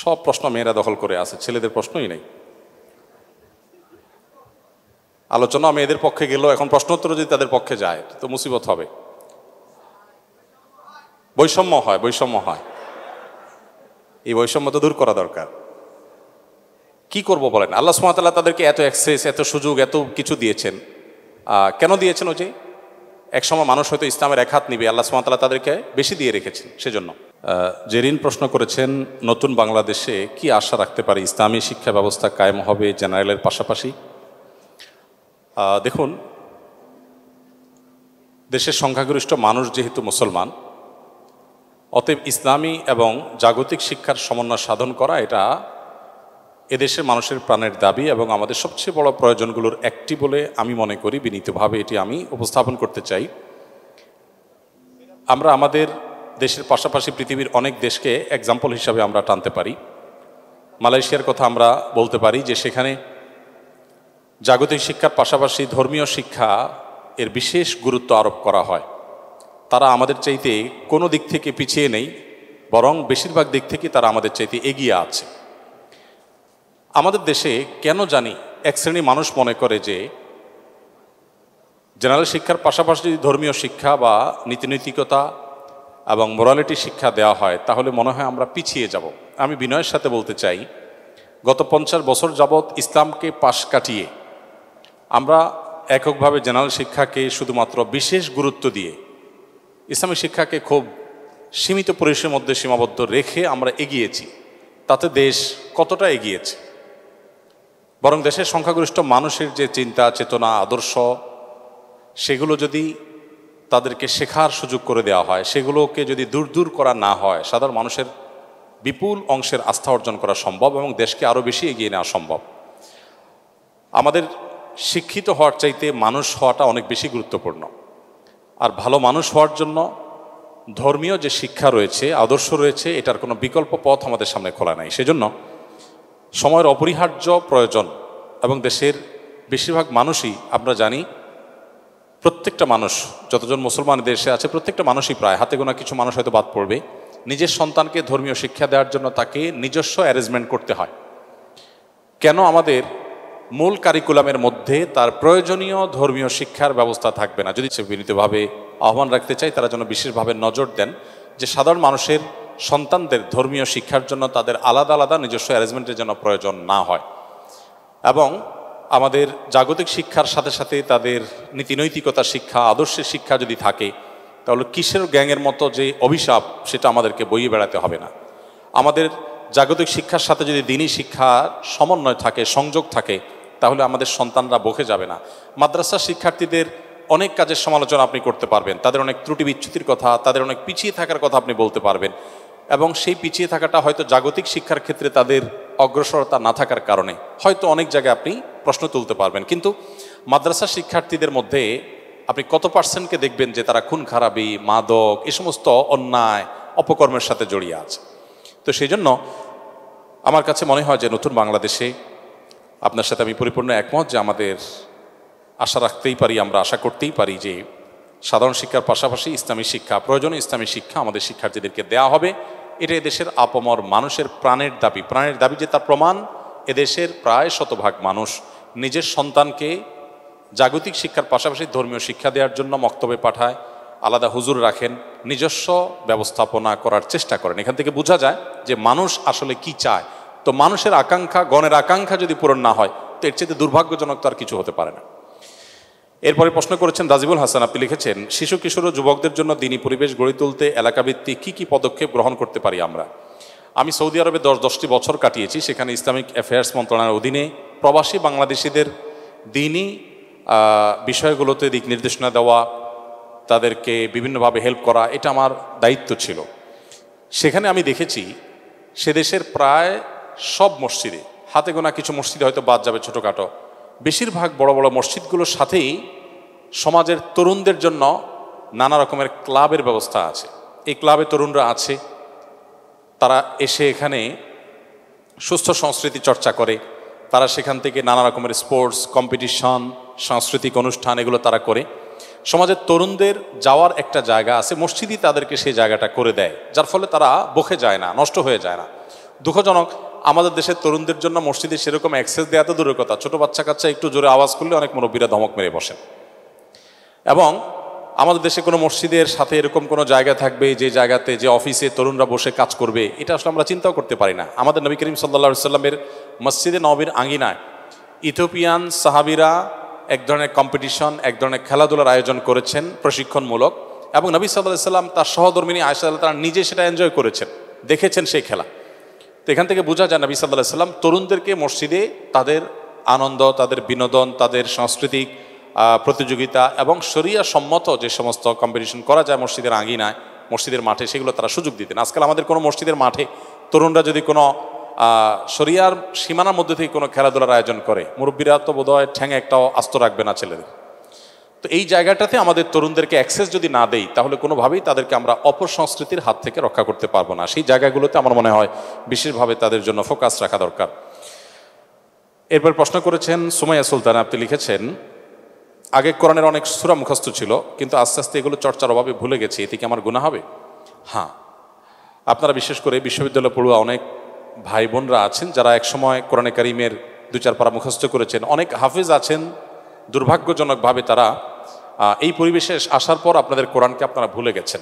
সব প্রশ্ন মেয়েরা দখল করে আছে, ছেলেদের প্রশ্নই নেই। আলোচনা মেয়েদের পক্ষে গেল, এখন প্রশ্নোত্তর যদি তাদের পক্ষে যায় তো মুসিবত হবে। বৈষম্য হয়, এই বৈষম্য তো দূর করা দরকার। কি করব বলেন? আল্লাহ সুবহানাহু ওয়া তাআলা তাদেরকে এত অ্যাক্সেস, এত সুযোগ, এত কিছু দিয়েছেন। কেন দিয়েছেন? ওই যে একসময় মানুষ হয়তো ইসলামের এক হাত নিবে, আল্লাহ সুবহানাহু ওয়া তাআলা তাদেরকে বেশি দিয়ে রেখেছেন সেজন্য। জেরিন প্রশ্ন করেছেন, নতুন বাংলাদেশে কি আশা রাখতে পারি? ইসলামী শিক্ষা ব্যবস্থা কায়েম হবে জেনারেলের পাশাপাশি? দেখুন, দেশের সংখ্যাগরিষ্ঠ মানুষ যেহেতু মুসলমান, অতএব ইসলামী এবং জাগতিক শিক্ষার সমন্বয় সাধন করা এটা এদেশের মানুষের প্রাণের দাবি এবং আমাদের সবচেয়ে বড় প্রয়োজনগুলোর একটি বলে আমি মনে করি। বিনীতভাবে এটি আমি উপস্থাপন করতে চাই। আমরা আমাদের দেশের পাশাপাশি পৃথিবীর অনেক দেশকে এক্সাম্পল হিসাবে আমরা টানতে পারি। মালয়েশিয়ার কথা আমরা বলতে পারি যে সেখানে জাগতিক শিক্ষার পাশাপাশি ধর্মীয় শিক্ষা এর বিশেষ গুরুত্ব আরোপ করা হয়। তারা আমাদের চাইতে কোনো দিক থেকে পিছিয়ে নেই, বরং বেশিরভাগ দিক থেকে তারা আমাদের চাইতে এগিয়ে আছে। আমাদের দেশে কেন জানি এক শ্রেণী মানুষ মনে করে যে জেনারেল শিক্ষার পাশাপাশি যদি ধর্মীয় শিক্ষা বা নীতিনৈতিকতা এবং মোরালিটি শিক্ষা দেওয়া হয় তাহলে মনে হয় আমরা পিছিয়ে যাব। আমি বিনয়ের সাথে বলতে চাই, গত 50 বছর যাবৎ ইসলামকে পাশ কাটিয়ে আমরা এককভাবে জেনারেল শিক্ষাকে শুধুমাত্র বিশেষ গুরুত্ব দিয়ে ইসলামী শিক্ষাকে খুব সীমিত পরিসরের মধ্যে সীমাবদ্ধ রেখে আমরা এগিয়েছি। তাতে দেশ কতটা এগিয়েছে? বরং দেশের সংখ্যাগরিষ্ঠ মানুষের যে চিন্তা, চেতনা, আদর্শ, সেগুলো যদি তাদেরকে শেখার সুযোগ করে দেওয়া হয়, সেগুলোকে যদি দূর করা না হয়, সাধারণ মানুষের বিপুল অংশের আস্থা অর্জন করা সম্ভব এবং দেশকে আরও বেশি এগিয়ে নেওয়া সম্ভব। আমাদের শিক্ষিত হওয়ার চাইতে মানুষ হওয়াটা অনেক বেশি গুরুত্বপূর্ণ। আর ভালো মানুষ হওয়ার জন্য ধর্মীয় যে শিক্ষা রয়েছে, আদর্শ রয়েছে, এটার কোনো বিকল্প পথ আমাদের সামনে খোলা নাই। সেজন্য সময়ের অপরিহার্য প্রয়োজন এবং দেশের বেশিরভাগ মানুষই, আমরা জানি প্রত্যেকটা মানুষ, যতজন মুসলমান দেশে আছে প্রত্যেকটা মানুষই প্রায়, হাতে গোনা কিছু মানুষ হয়তো বাদ পড়বে, নিজের সন্তানকে ধর্মীয় শিক্ষা দেওয়ার জন্য তাকে নিজস্ব অ্যারেঞ্জমেন্ট করতে হয়। কেন আমাদের মূল কারিকুলামের মধ্যে তার প্রয়োজনীয় ধর্মীয় শিক্ষার ব্যবস্থা থাকবে না? যদি সে বিনীতভাবে আহ্বান রাখতে চাই তারা যেন বিশেষভাবে নজর দেন যে সাধারণ মানুষের সন্তানদের ধর্মীয় শিক্ষার জন্য তাদের আলাদা আলাদা নিজস্ব অ্যারেঞ্জমেন্টের জন্য প্রয়োজন না হয়। এবং আমাদের জাগতিক শিক্ষার সাথে সাথে তাদের নীতিনৈতিকতা শিক্ষা, আদর্শের শিক্ষা যদি থাকে তাহলে কিসের গ্যাংয়ের মতো যে অভিশাপ সেটা আমাদেরকে বইয়ে বেড়াতে হবে না। আমাদের জাগতিক শিক্ষার সাথে যদি দিনী শিক্ষার সমন্বয় থাকে, সংযোগ থাকে, তাহলে আমাদের সন্তানরা বকে যাবে না। মাদ্রাসা শিক্ষার্থীদের অনেক কাজের সমালোচনা আপনি করতে পারবেন, তাদের অনেক ত্রুটি বিচ্যুতির কথা, তাদের অনেক পিছিয়ে থাকার কথা আপনি বলতে পারবেন, এবং সেই পিছিয়ে থাকাটা হয়তো জাগতিক শিক্ষার ক্ষেত্রে তাদের অগ্রসরতা না থাকার কারণে হয়তো অনেক জায়গায় আপনি প্রশ্ন তুলতে পারবেন। কিন্তু মাদ্রাসা শিক্ষার্থীদের মধ্যে আপনি কত পার্সেন্টকে দেখবেন যে তারা খুন খারাপি, মাদক, এই সমস্ত অন্যায় অপকর্মের সাথে জড়িয়ে আছে? তো সেই জন্য আমার কাছে মনে হয় যে নতুন বাংলাদেশে আপনার সাথে আমি পরিপূর্ণ একমত যে আমাদের আশা রাখতেই পারি, আমরা আশা করতেই পারি যে সাধারণ শিক্ষার পাশাপাশি ইসলামী শিক্ষা, প্রয়োজনীয় ইসলামী শিক্ষা আমাদের শিক্ষার্থীদেরকে দেওয়া হবে। এটা এদেশের আপামর মানুষের প্রাণের দাবি যে তার প্রমাণ এদেশের প্রায় শতভাগ মানুষ নিজের সন্তানকে জাগতিক শিক্ষার পাশাপাশি ধর্মীয় শিক্ষা দেওয়ার জন্য মক্তবে পাঠায়, আলাদা হুজুর রাখেন, নিজস্ব ব্যবস্থাপনা করার চেষ্টা করেন। এখান থেকে বোঝা যায় যে মানুষ আসলে কি চায়। তো মানুষের আকাঙ্ক্ষা, গণের আকাঙ্ক্ষা যদি পূরণ না হয় তো এর চেয়ে দুর্ভাগ্যজনক তো আর কিছু হতে পারে না। এরপরে প্রশ্ন করেছেন রাজিবুল হাসান, আপনি লিখেছেন, শিশু কিশোর ও যুবকদের জন্য দিনী পরিবেশ গড়ে তুলতে এলাকাভিত্তিক কি পদক্ষেপ গ্রহণ করতে পারি আমরা? আমি সৌদি আরবে 10টি বছর কাটিয়েছি। সেখানে ইসলামিক অ্যাফেয়ার্স মন্ত্রণালয়ের অধীনে প্রবাসী বাংলাদেশিদের দিনী বিষয়গুলোতে দিক নির্দেশনা দেওয়া, তাদেরকে বিভিন্নভাবে হেল্প করা, এটা আমার দায়িত্ব ছিল। সেখানে আমি দেখেছি সে দেশের প্রায় সব মসজিদে, হাতে গোনা কিছু মসজিদে হয়তো বাদ যাবে ছোটোখাটো, বেশিরভাগ বড় বড় মসজিদগুলোর সাথেই সমাজের তরুণদের জন্য নানা রকমের ক্লাবের ব্যবস্থা আছে। এই ক্লাবে তরুণরা আছে, তারা এসে এখানে সুস্থ সংস্কৃতি চর্চা করে, তারা সেখান থেকে নানা রকমের স্পোর্টস কম্পিটিশন, সাংস্কৃতিক অনুষ্ঠান এগুলো তারা করে। সমাজের তরুণদের যাওয়ার একটা জায়গা আছে, মসজিদই তাদেরকে সেই জায়গাটা করে দেয়, যার ফলে তারা বকে যায় না, নষ্ট হয়ে যায় না। দুঃখজনক আমাদের দেশের তরুণদের জন্য মসজিদে সেরকম অ্যাক্সেস দেওয়া তো দূরের কথা, ছোট বাচ্চা কাচ্চা একটু জোরে আওয়াজ করলে অনেক মুরব্বীরা ধমক মেরে বসেন। এবং আমাদের দেশে কোনো মসজিদের সাথে এরকম কোনো জায়গা থাকবে যে জায়গাতে, যে অফিসে তরুণরা বসে কাজ করবে, এটা আসলে আমরা চিন্তাও করতে পারি না। আমাদের নবী করিম সাল্লাল্লাহু সাল্লামের মসজিদে নববীর আঙ্গিনায় ইথিওপিয়ান সাহাবিরা এক ধরনের কম্পিটিশন, এক ধরনের খেলাধুলার আয়োজন করেছেন প্রশিক্ষণমূলক, এবং নবী সাল্লাল্লাহু আলাইহি সাল্লাম তার সহধর্মিনী আয়েশা রাদিয়াল্লাহু তাআলা নিজে সেটা এনজয় করেছেন, দেখেছেন সেই খেলা। তো এখান থেকে বোঝা যায় নবী সাল্লাল্লাহু আলাইহি সাল্লাম তরুণদেরকে মসজিদে তাদের আনন্দ, তাদের বিনোদন, তাদের সাংস্কৃতিক প্রতিযোগিতা এবং শরিয়া সম্মত যে সমস্ত কম্পিটিশন করা যায় মসজিদের আঙ্গিনায়, মসজিদের মাঠে, সেগুলো তারা সুযোগ দিতেন। আজকাল আমাদের কোনো মসজিদের মাঠে তরুণরা যদি কোনো শরিয়ার সীমানার মধ্যে থেকে কোনো খেলাধুলার আয়োজন করে, মুরব্বীরা তো বোধহয় ঠ্যাঙে একটাও আস্ত রাখবে না ছেলেদের। তো এই জায়গাটাতে আমাদের তরুণদেরকে অ্যাক্সেস যদি না দেই, তাহলে কোনোভাবেই তাদেরকে আমরা অপসংস্কৃতির হাত থেকে রক্ষা করতে পারবো না। সেই জায়গাগুলোতে আমার মনে হয় বিশেষভাবে তাদের জন্য ফোকাস রাখা দরকার। এরপর প্রশ্ন করেছেন সুমাইয়া সুলতানা, আপনি লিখেছেন, আগে কোরআনের অনেক সূরা মুখস্থ ছিল, কিন্তু আস্তে আস্তে এগুলো চর্চার অভাবে ভুলে গেছি, এতে কি আমার গুনাহ হবে? হ্যাঁ, আপনারা বিশেষ করে বিশ্ববিদ্যালয় পড়ুয়া অনেক ভাই বোনরা আছেন যারা একসময় কোরআনে কারিমের 2-4 পারা মুখস্থ করেছেন। অনেক হাফেজ আছেন, দুর্ভাগ্যজনকভাবে তারা এই পরিবেশে আসার পর আপনাদের কোরআনকে আপনারা ভুলে গেছেন।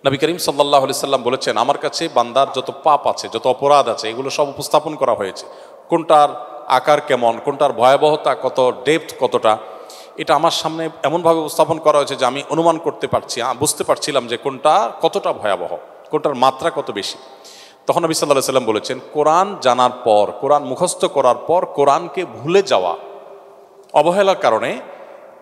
নবী করিম সাল্লাল্লাহু আলাইহি সাল্লাম বলেছেন, আমার কাছে বান্দার যত পাপ আছে, যত অপরাধ আছে, এগুলো সব উপস্থাপন করা হয়েছে। কোনটার আকার কেমন, কোনটার ভয়াবহতা কত, ডেপথ কতটা, এটা আমার সামনে এমনভাবে উপস্থাপন করা হয়েছে যে আমি অনুমান করতে পারছি, বুঝতে পারছিলাম যে কোনটা কতটা ভয়াবহ, কোনটার মাত্রা কত বেশি। তখন নবী সাল্লাল্লাহু আলাইহি সাল্লাম বলেছেন, কোরআন জানার পর, কোরআন মুখস্থ করার পর কোরআনকে ভুলে যাওয়া, অবহেলার কারণে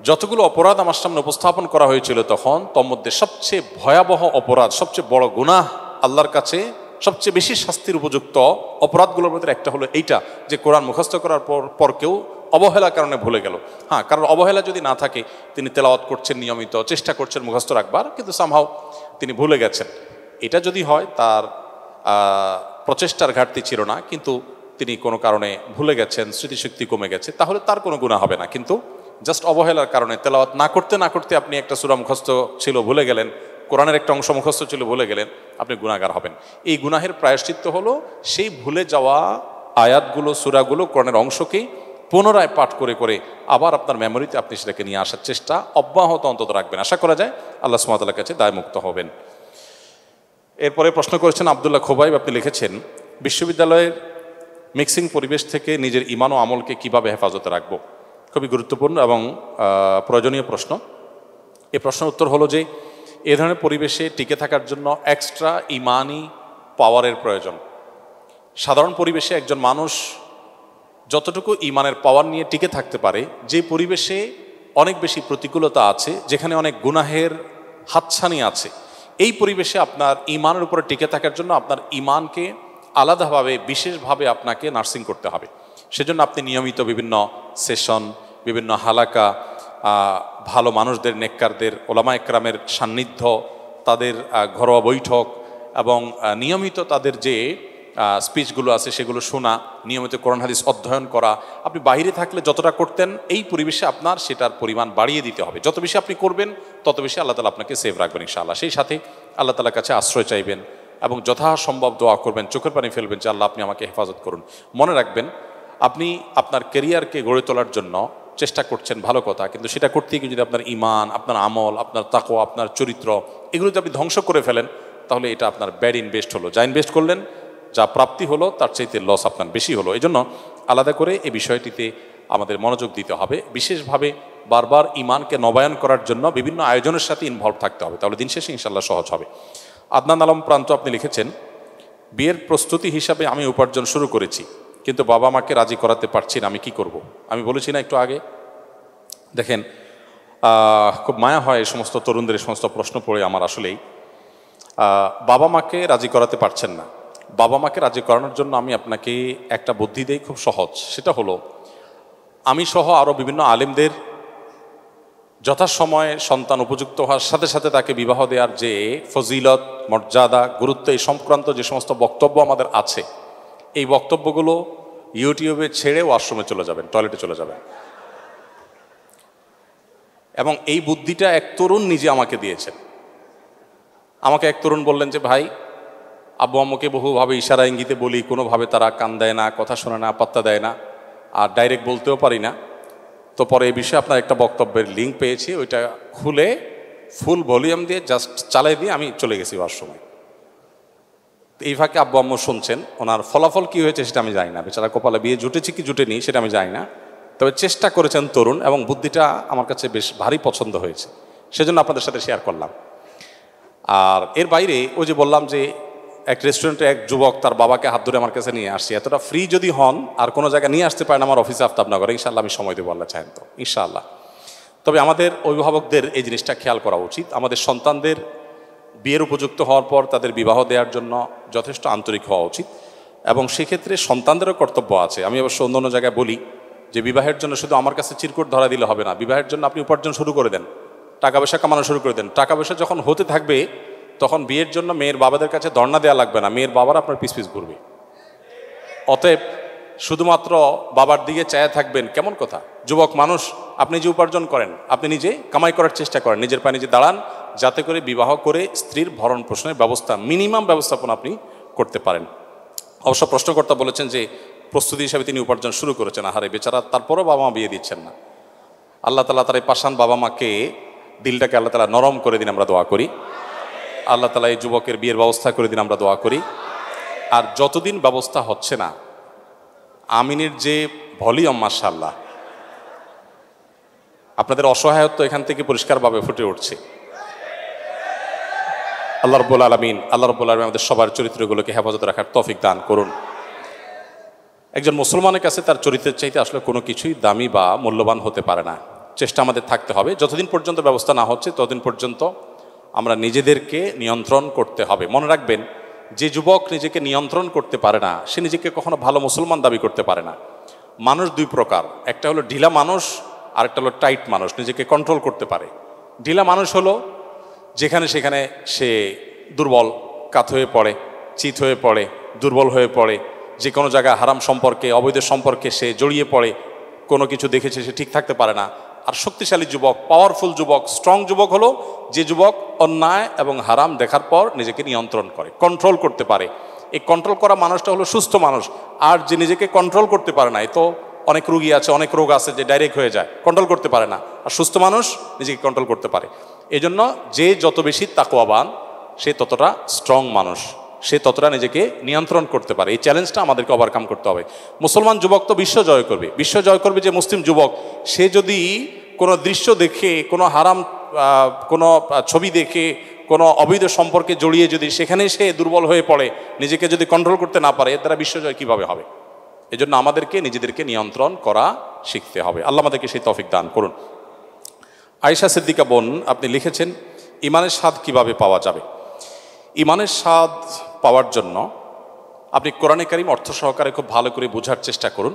যতগুলো অপরাধ আমার সামনে উপস্থাপন করা হয়েছিল তখন, তোর মধ্যে সবচেয়ে ভয়াবহ অপরাধ, সবচেয়ে বড় গুনাহ, আল্লাহর কাছে সবচেয়ে বেশি শাস্তির উপযুক্ত অপরাধগুলোর মধ্যে একটা হলো এইটা, যে কোরআন মুখস্থ করার পর কেউ অবহেলার কারণে ভুলে গেল। হ্যাঁ, কারণ অবহেলা যদি না থাকে, তিনি তেলাওয়াত করছেন নিয়মিত, চেষ্টা করছেন মুখস্থ রাখবার, কিন্তু সামহাও তিনি ভুলে গেছেন, এটা যদি হয় তার প্রচেষ্টার ঘাটতি ছিল না, কিন্তু তিনি কোনো কারণে ভুলে গেছেন, স্মৃতিশক্তি কমে গেছে, তাহলে তার কোনো গুনাহ হবে না। কিন্তু জাস্ট অবহেলার কারণে তেলাওয়াত না করতে আপনি একটা সূরা মুখস্থ ছিল ভুলে গেলেন, কোরআনের একটা অংশ মুখস্থ ছিল ভুলে গেলেন, আপনি গুনাহগার হবেন। এই গুনাহের প্রায়শ্চিত্ত হলো সেই ভুলে যাওয়া আয়াতগুলো, সূরাগুলো, কোরআনের অংশকেই পুনরায় পাঠ করে করে আবার আপনার মেমোরিতে আপনি সেটাকে নিয়ে আসার চেষ্টা অব্যাহত অন্তত রাখবেন। আশা করা যায় আল্লাহ সুবহানাহু ওয়া তাআলার কাছে দায়মুক্ত হবেন। এরপরে প্রশ্ন করেছেন আব্দুল্লাহ খোবাইব, আপনি লিখেছেন, বিশ্ববিদ্যালয়ের মিক্সিং পরিবেশ থেকে নিজের ঈমান ও আমলকে কিভাবে হেফাজতে রাখবো? খুবই গুরুত্বপূর্ণ এবং প্রয়োজনীয় প্রশ্ন। এই প্রশ্নের উত্তর হলো যে, এ ধরনের পরিবেশে টিকে থাকার জন্য এক্সট্রা ঈমানি পাওয়ারের প্রয়োজন। সাধারণ পরিবেশে একজন মানুষ যতটুকু ঈমানের পাওয়ার নিয়ে টিকে থাকতে পারে, যে পরিবেশে অনেক বেশি প্রতিকূলতা আছে, যেখানে অনেক গুনাহের হাতছানি আছে, এই পরিবেশে আপনার ঈমানের উপরে টিকে থাকার জন্য আপনার ঈমানকে আলাদাভাবে, বিশেষভাবে আপনাকে নার্সিং করতে হবে। সেজন্য আপনি নিয়মিত বিভিন্ন সেশন, বিভিন্ন হালাকা, ভালো মানুষদের, নেককারদের, ওলামা একরামের সান্নিধ্য, তাদের ঘরোয়া বৈঠক এবং নিয়মিত তাদের যে স্পিচগুলো আছে সেগুলো শোনা, নিয়মিত কোরআন হাদিস অধ্যয়ন করা, আপনি বাইরে থাকলে যতটা করতেন এই পরিবেশে আপনার সেটার পরিমাণ বাড়িয়ে দিতে হবে। যত বেশি আপনি করবেন তত বেশি আল্লাহ তাআলা আপনাকে সেভ রাখবেন ইনশাআল্লাহ। সেই সাথে আল্লাহ তাআলার কাছে আশ্রয় চাইবেন এবং যথাসম্ভব দোয়া করবেন, চোখের পানি ফেলবেন যে আল্লাহ আপনি আমাকে হেফাজত করুন। মনে রাখবেন, আপনি আপনার কেরিয়ারকে গড়ে তোলার জন্য চেষ্টা করছেন, ভালো কথা, কিন্তু সেটা করতে গিয়ে যদি আপনার ঈমান, আপনার আমল, আপনার তাকওয়া, আপনার চরিত্র, এগুলো যদি আপনি ধ্বংস করে ফেলেন, তাহলে এটা আপনার ব্যাড ইনভেস্ট হলো। যা ইনভেস্ট করলেন, যা প্রাপ্তি হলো, তার চাইতে লস আপনার বেশি হলো। এই জন্য আলাদা করে এই বিষয়টিতে আমাদের মনোযোগ দিতে হবে। বিশেষভাবে বারবার ঈমানকে নবায়ন করার জন্য বিভিন্ন আয়োজনের সাথে ইনভলভ থাকতে হবে, তাহলে দিন শেষে ইনশাআল্লাহ সহজ হবে। আদনান আলম প্রান্ত, আপনি লিখেছেন, বিয়ের প্রস্তুতি হিসাবে আমি উপার্জন শুরু করেছি, কিন্তু বাবা মাকে রাজি করাতে পারছি না, আমি কি করব? আমি বলেছি না একটু আগে, দেখেন, খুব মায়া হয় এই সমস্ত তরুণদের এই সমস্ত প্রশ্ন পড়ে আমার। আসলেই বাবা মাকে রাজি করাতে পারছেন না, বাবা মাকে রাজি করানোর জন্য আমি আপনাকে একটা বুদ্ধি দেই, খুব সহজ। সেটা হলো, আমি সহ আরও বিভিন্ন আলেমদের যথাসময়ে সন্তান উপযুক্ত হওয়ার সাথে সাথে তাকে বিবাহ দেওয়ার যে ফজিলত, মর্যাদা, গুরুত্ব, এই সংক্রান্ত যে সমস্ত বক্তব্য আমাদের আছে, এই বক্তব্যগুলো ইউটিউবে ছেড়ে ওয়াশরুমে চলে যাবেন, টয়লেটে চলে যাবেন। এবং এই বুদ্ধিটা এক তরুণ নিজে আমাকে দিয়েছেন। আমাকে এক তরুণ বললেন যে, ভাই, আব্বু আম্মুকে বহুভাবে ইশারা ইঙ্গিতে বলি, কোনোভাবে তারা কান দেয় না, কথা শোনে না, পাত্তা দেয় না, আর ডাইরেক্ট বলতেও পারি না। তো পরে এই বিষয়ে আপনার একটা বক্তব্যের লিঙ্ক পেয়েছি, ওইটা খুলে ফুল ভলিউম দিয়ে জাস্ট চালাই দিয়ে আমি চলে গেছি ওয়াশরুমে। এই ফাঁকে আব্বু আম্মু শুনছেন, ওনার ফলাফল কি হয়েছে সেটা আমি জানি না, বেচারা কপালে বিয়ে জুটেছে কি জুটেনি সেটা আমি জানি না, তবে চেষ্টা করেছেন তরুণ, এবং বুদ্ধিটা আমার কাছে বেশ ভারী পছন্দ হয়েছে, সেজন্য আপনাদের সাথে শেয়ার করলাম। আর এর বাইরে ওই যে বললাম যে এক রেস্টুরেন্টে এক যুবক তার বাবাকে হাত ধরে আমার কাছে নিয়ে আসছে, এতটা ফ্রি যদি হন আর কোনো জায়গায় নিয়ে আসতে পারেন আমার অফিসে আফতাবনগরে, ইনশাআল্লাহ আমি সময় দেবো, আল্লাহ চাহেন তো ইনশাআল্লাহ। তবে আমাদের অভিভাবকদের এই জিনিসটা খেয়াল করা উচিত, আমাদের সন্তানদের বিয়ের উপযুক্ত হওয়ার পর তাদের বিবাহ দেওয়ার জন্য যথেষ্ট আন্তরিক হওয়া উচিত, এবং সেক্ষেত্রে সন্তানদেরও কর্তব্য আছে। আমি অবশ্য অন্য অন্য জায়গায় বলি যে বিবাহের জন্য শুধু আমার কাছে চিরকুট ধরা দিলে হবে না, বিবাহের জন্য আপনি উপার্জন শুরু করে দেন, টাকা পয়সা কামানো শুরু করে দেন। টাকা পয়সা যখন হতে থাকবে তখন বিয়ের জন্য মেয়ের বাবাদের কাছে ধর্ণা দেওয়া লাগবে না, মেয়ের বাবারা আপনার পিছ পিছ ঘুরবে। অতএব শুধুমাত্র বাবার দিকে চায়া থাকবেন কেমন কথা। যুবক মানুষ, আপনি যে উপার্জন করেন আপনি নিজে কামাই করার চেষ্টা করেন, নিজের পায়ে নিজে দাঁড়ান, যাতে করে বিবাহ করে স্ত্রীর ভরণ পোষণের ব্যবস্থা মিনিমাম ব্যবস্থাপনা আপনি করতে পারেন। অবশ্য প্রশ্নকর্তা বলেছেন যে প্রস্তুতি হিসাবে তিনি উপার্জন শুরু করেছেন, আহারে বেচারা, তারপরও বাবা মা বিয়ে দিচ্ছেন না। আল্লাহ তালা তার এই পাষাণ বাবা মাকে, দিলটাকে আল্লাহ তালা নরম করে দিন, আমরা দোয়া করি। আল্লাহ তালা এই যুবকের বিয়ের ব্যবস্থা করে দিন, আমরা দোয়া করি। আর যতদিন ব্যবস্থা হচ্ছে না, আমিনের যে ভলিউম মাশাআল্লাহ, আপনাদের অসহায়ত্ব এখান থেকে পরিষ্কারভাবে ফুটে উঠছে। আল্লাহ রাব্বুল আলামিন আমাদের সবার চরিত্রগুলোকে হেফাজত রাখার তৌফিক দান করুন। একজন মুসলমানের কাছে তার চরিত্রের চাইতে আসলে কোনো কিছুই দামি বা মূল্যবান হতে পারে না। চেষ্টা আমাদের থাকতে হবে, যতদিন পর্যন্ত ব্যবস্থা না হচ্ছে ততদিন পর্যন্ত আমরা নিজেদেরকে নিয়ন্ত্রণ করতে হবে। মনে রাখবেন, যে যুবক নিজেকে নিয়ন্ত্রণ করতে পারে না সে নিজেকে কখনো ভালো মুসলমান দাবি করতে পারে না। মানুষ দুই প্রকার, একটা হলো ঢিলা মানুষ, আর একটা হলো টাইট মানুষ, নিজেকে কন্ট্রোল করতে পারে। ঢিলা মানুষ হলো যেখানে সেখানে সে দুর্বল, কাত হয়ে পড়ে, চিত হয়ে পড়ে, দুর্বল হয়ে পড়ে, যে কোনো জায়গায় হারাম সম্পর্কে, অবৈধ সম্পর্কে সে জড়িয়ে পড়ে, কোনো কিছু দেখেছে সে ঠিক থাকতে পারে না। আর শক্তিশালী যুবক, পাওয়ারফুল যুবক, স্ট্রং যুবক হলো যে যুবক অন্যায় এবং হারাম দেখার পর নিজেকে নিয়ন্ত্রণ করে, কন্ট্রোল করতে পারে। এই কন্ট্রোল করা মানুষটা হলো সুস্থ মানুষ। আর যে নিজেকে কন্ট্রোল করতে পারে না, এ তো অনেক রোগী আছে, অনেক রোগ আছে যে ডাইরেক্ট হয়ে যায়, কন্ট্রোল করতে পারে না। আর সুস্থ মানুষ নিজেকে কন্ট্রোল করতে পারে। এই জন্য যে যত বেশি তাকওয়াবান সে ততটা স্ট্রং মানুষ, সে ততটা নিজেকে নিয়ন্ত্রণ করতে পারে। এই চ্যালেঞ্জটা আমাদেরকে ওভারকাম করতে হবে। মুসলমান যুবক তো বিশ্ব জয় করবে, বিশ্ব জয় করবে যে মুসলিম যুবক, সে যদি কোনো দৃশ্য দেখে, কোনো হারাম কোনো ছবি দেখে, কোনো অবৈধ সম্পর্কে জড়িয়ে যদি সেখানে সে দুর্বল হয়ে পড়ে, নিজেকে যদি কন্ট্রোল করতে না পারে, এর দ্বারা বিশ্বজয় কীভাবে হবে? এজন্য আমাদেরকে নিজেদেরকে নিয়ন্ত্রণ করা শিখতে হবে। আল্লাহ আমাদেরকে সেই তৌফিক দান করুন। আয়েশা সিদ্দিকা বোন, আপনি লিখেছেন ইমানের স্বাদ কিভাবে পাওয়া যাবে। ইমানের স্বাদ পাওয়ার জন্য আপনি কোরআনে কারীম অর্থ সহকারে খুব ভালো করে বোঝার চেষ্টা করুন।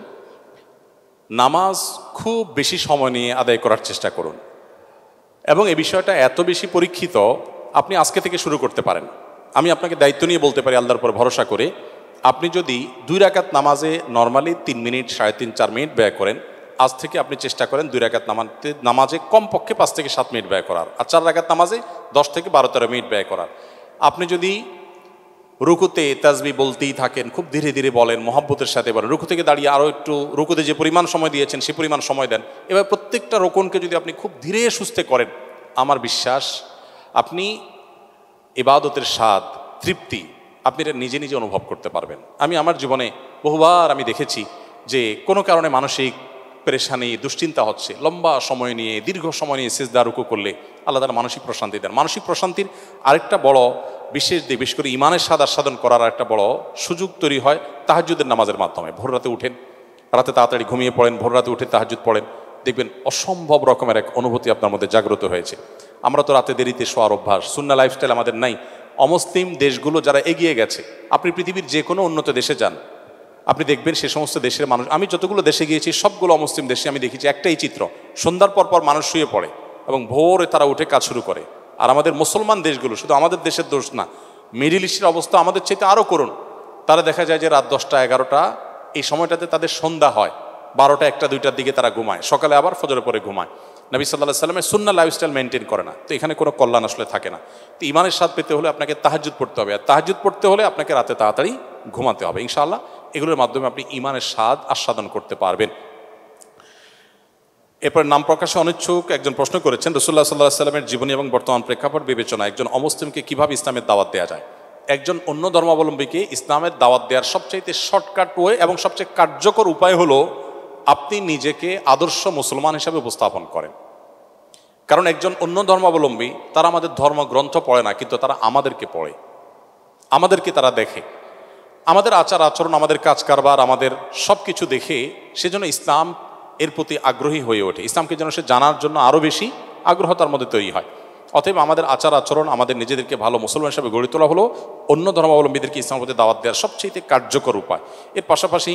নামাজ খুব বেশি সময় নিয়ে আদায় করার চেষ্টা করুন, এবং এই বিষয়টা এত বেশি পরীক্ষিত, আপনি আজকে থেকে শুরু করতে পারেন। আমি আপনাকে দায়িত্ব নিয়ে বলতে পারি, আল্লাহর উপর ভরসা করে, আপনি যদি 2 রাকাত নামাজে নর্মালি 3 মিনিট, 3.5-4 মিনিট ব্যয় করেন, আজ থেকে আপনি চেষ্টা করেন 2 রাকাত নামাজে কমপক্ষে 5 থেকে 7 মিনিট ব্যয় করার, আর 4 রাকাত নামাজে 10 থেকে 12-13 মিনিট ব্যয় করার। আপনি যদি রুকুতে তাসবিহ বলতেই থাকেন, খুব ধীরে ধীরে বলেন, মহব্বতের সাথে বলেন, রুকু থেকে দাঁড়িয়ে আরও একটু রুকুতে যে পরিমাণ সময় দিয়েছেন সে পরিমাণ সময় দেন। এবার প্রত্যেকটা রোকনকে যদি আপনি খুব ধীরে সুস্থে করেন, আমার বিশ্বাস আপনি ইবাদতের স্বাদ, তৃপ্তি আপনি এটা নিজে নিজে অনুভব করতে পারবেন। আমি আমার জীবনে বহুবার আমি দেখেছি যে কোনো কারণে মানসিক পেরেশানি, দুশ্চিন্তা হচ্ছে, লম্বা সময় নিয়ে, দীর্ঘ সময় নিয়ে সিজদা রুকু করলে আল্লাহ তাআলা মানসিক প্রশান্তি দেন। মানসিক প্রশান্তির আরেকটা বড় বিশেষ দিক, বিশেষ করে ইমানের স্বাদ আস্বাদন করার একটা বড় সুযোগ তৈরি হয় তাহাজ্জুদের নামাজের মাধ্যমে। ভোর রাতে উঠেন, রাতে তাড়াতাড়ি ঘুমিয়ে পড়েন, ভোর রাতে উঠে তাহাজ্জুদ পড়েন, দেখবেন অসম্ভব রকমের এক অনুভূতি আপনার মধ্যে জাগ্রত হয়েছে। আমরা তো রাতে দেরিতে শোয়ার অভ্যাস, সুন্নাহ লাইফস্টাইল আমাদের নাই। অমুসলিম দেশগুলো যারা এগিয়ে গেছে, আপনি পৃথিবীর যে কোনো উন্নত দেশে যান, আপনি দেখবেন সে সমস্ত দেশের মানুষ, আমি যতগুলো দেশে গিয়েছি সবগুলো অমুসলিম দেশে আমি দেখেছি একটাই চিত্র, সন্ধ্যার পর পর মানুষ শুয়ে পড়ে এবং ভোরে তারা উঠে কাজ শুরু করে। আর আমাদের মুসলমান দেশগুলো, শুধু আমাদের দেশের দোষ না, মিডিল ইস্টের অবস্থা আমাদের চাইতে আরও করুন। তারা দেখা যায় যে রাত 10টা 11টা এই সময়টাতে তাদের সন্ধ্যা হয়, 12টা 1টা 2টার দিকে তারা ঘুমায়, সকালে আবার ফজরের পরে ঘুমায়। নবী সাল্লাল্লাহু আলাইহি সাল্লামের সুন্নাহ লাইফস্টাইল মেনটেন করে না, তো এখানে কোনো কল্যাণ আসলে থাকে না। তো ইমানের স্বাদ পেতে হলে আপনাকে তাহাজ্জুদ পড়তে হবে, আর তাহাজ্জুদ পড়তে হলে আপনাকে রাতে তাড়াতাড়ি ঘুমাতে হবে। ইনশাআল্লাহ এগুলোর মাধ্যমে আপনি ইমানের স্বাদ আস্বাদন করতে পারবেন। এরপর নাম প্রকাশে অনিচ্ছুক একজন প্রশ্ন করেছেন, রাসূলুল্লাহ সাল্লাল্লাহু আলাইহি সাল্লামের জীবনী এবং বর্তমান প্রেক্ষাপট বিবেচনা একজন অমুসলিমকে কিভাবে ইসলামের দাওয়াত দেওয়া যায়? একজন অন্য ধর্মাবলম্বীকে ইসলামের দাওয়াত দেওয়ার সবচাইতে শর্টকাট ওয়ে এবং সবচেয়ে কার্যকর উপায় হলো আপনি নিজেকে আদর্শ মুসলমান হিসাবে উপস্থাপন করেন। কারণ একজন অন্য ধর্মাবলম্বী তারা আমাদের ধর্মগ্রন্থ পড়ে না, কিন্তু তারা আমাদেরকে পড়ে, আমাদেরকে তারা দেখে, আমাদের আচার আচরণ, আমাদের কাজ কারবার, আমাদের সব কিছু দেখে সেজন্য ইসলাম এর প্রতি আগ্রহী হয়ে ওঠে। ইসলামকে যেন সে জানার জন্য আরও বেশি আগ্রহ তার মধ্যে তৈরি হয়। অতএব আমাদের আচার আচরণ, আমাদের নিজেদেরকে ভালো মুসলমান হিসাবে গড়ে তোলা হলো অন্য ধর্মাবলম্বীদেরকে ইসলামের প্রতি দাওয়াত দেওয়ার সবচেয়ে কার্যকর উপায়। এর পাশাপাশি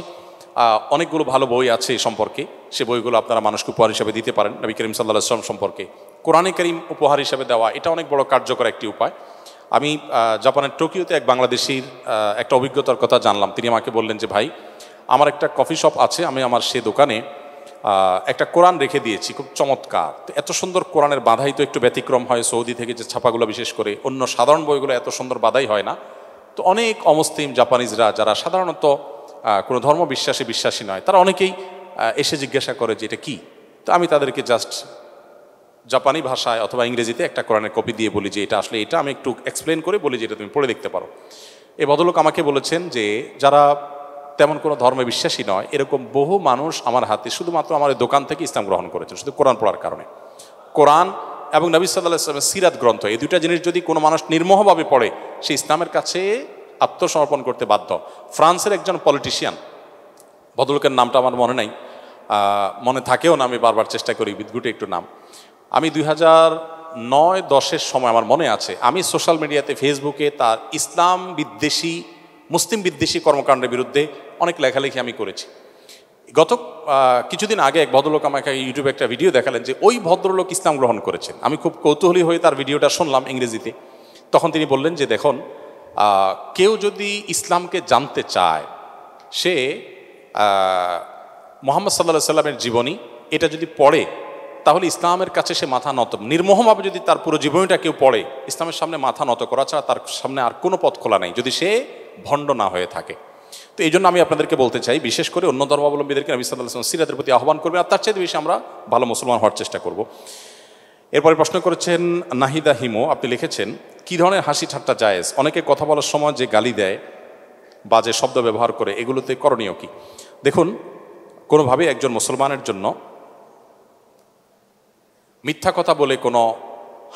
অনেকগুলো ভালো বই আছে এই সম্পর্কে, সে বইগুলো আপনারা মানুষকে উপহার হিসাবে দিতে পারেন। নবী করিম সাল্লাল্লাহু আলাইহি ওয়াসাল্লাম সম্পর্কে কোরআনে কারীম উপহার হিসাবে দেওয়া, এটা অনেক বড় কার্যকর একটি উপায়। আমি জাপানের টোকিওতে এক বাংলাদেশির একটা অভিজ্ঞতার কথা জানলাম। তিনি আমাকে বললেন যে ভাই, আমার একটা কফি শপ আছে, আমি আমার সে দোকানে একটা কোরআন রেখে দিয়েছি, খুব চমৎকার। তো এত সুন্দর কোরআনের বাধাই তো একটু ব্যতিক্রম হয়, সৌদি থেকে যে ছাপাগুলো বিশেষ করে, অন্য সাধারণ বইগুলো এত সুন্দর বাধাই হয় না। তো অনেক অমুসলিম জাপানিজরা যারা সাধারণত কোনো ধর্ম বিশ্বাসী নয়, তারা অনেকেই এসে জিজ্ঞাসা করে যে এটা কি। তো আমি তাদেরকে জাস্ট জাপানি ভাষায় অথবা ইংরেজিতে একটা কোরআনের কপি দিয়ে বলি যে এটা আসলে এটা, আমি একটু এক্সপ্লেন করে বলি যে এটা তুমি পড়ে দেখতে পারো। এই ভদ্রলোক আমাকে বলেছেন যে যারা তেমন কোনো ধর্মে বিশ্বাসী নয়, এরকম বহু মানুষ আমার হাতে শুধুমাত্র আমার দোকান থেকে ইসলাম গ্রহণ করেছেন শুধু কোরআন পড়ার কারণে। কোরআন এবং নবী সাল্লাল্লাহু আলাইহি ওয়াসাল্লামের সিরাত গ্রন্থ, এই দুইটা জিনিস যদি কোনো মানুষ নির্মোহভাবে পড়ে, সে ইসলামের কাছে আত্মসমর্পণ করতে বাধ্য। ফ্রান্সের একজন পলিটিশিয়ান, ভদ্রলোকের নামটা আমার মনে নাই, মনে থাকেও না, আমি বারবার চেষ্টা করি বিদঘুটে একটু নাম। আমি 2009-10 সময় আমার মনে আছে, আমি সোশ্যাল মিডিয়াতে ফেসবুকে তার ইসলাম বিদ্বেষী, মুসলিম বিদ্বেষী কর্মকাণ্ডের বিরুদ্ধে অনেক লেখালেখি আমি করেছি। গত কিছুদিন আগে এক ভদ্রলোক আমাকে ইউটিউবে একটা ভিডিও দেখালেন যে ওই ভদ্রলোক ইসলাম গ্রহণ করেছেন। আমি খুব কৌতূহলী হয়ে তার ভিডিওটা শুনলাম ইংরেজিতে। তখন তিনি বললেন যে দেখুন, কেউ যদি ইসলামকে জানতে চায়, সে মুহাম্মদ সাল্লাল্লাহু আলাইহি সাল্লামের জীবনী এটা যদি পড়ে, তাহলে ইসলামের কাছে সে মাথা নত, নির্মোহভাবে যদি তার পুরো জীবনীটা কেউ পড়ে, ইসলামের সামনে মাথা নত করা ছাড়া তার সামনে আর কোনো পথ খোলা নেই, যদি সে ভণ্ড না হয়ে থাকে। তো এই জন্য আমি আপনাদেরকে বলতে চাই, বিশেষ করে অন্য ধর্মাবলম্বীদেরকে নবী সাল্লাল্লাহু আলাইহি ওয়াসাল্লাম সিরাতের প্রতি আহ্বান করবেন, আর তার চেয়ে বেশি আমরা ভালো মুসলমান হওয়ার চেষ্টা করব। এরপরে প্রশ্ন করেছেন নাহিদা হিমো, আপনি লিখেছেন কী ধরনের হাসি ঠাট্টা জায়েজ? অনেকে কথা বলার সময় যে গালি দেয়, বাজে শব্দ ব্যবহার করে, এগুলোতে করণীয় কি? দেখুন, কোনোভাবে একজন মুসলমানের জন্য মিথ্যা কথা বলে কোনো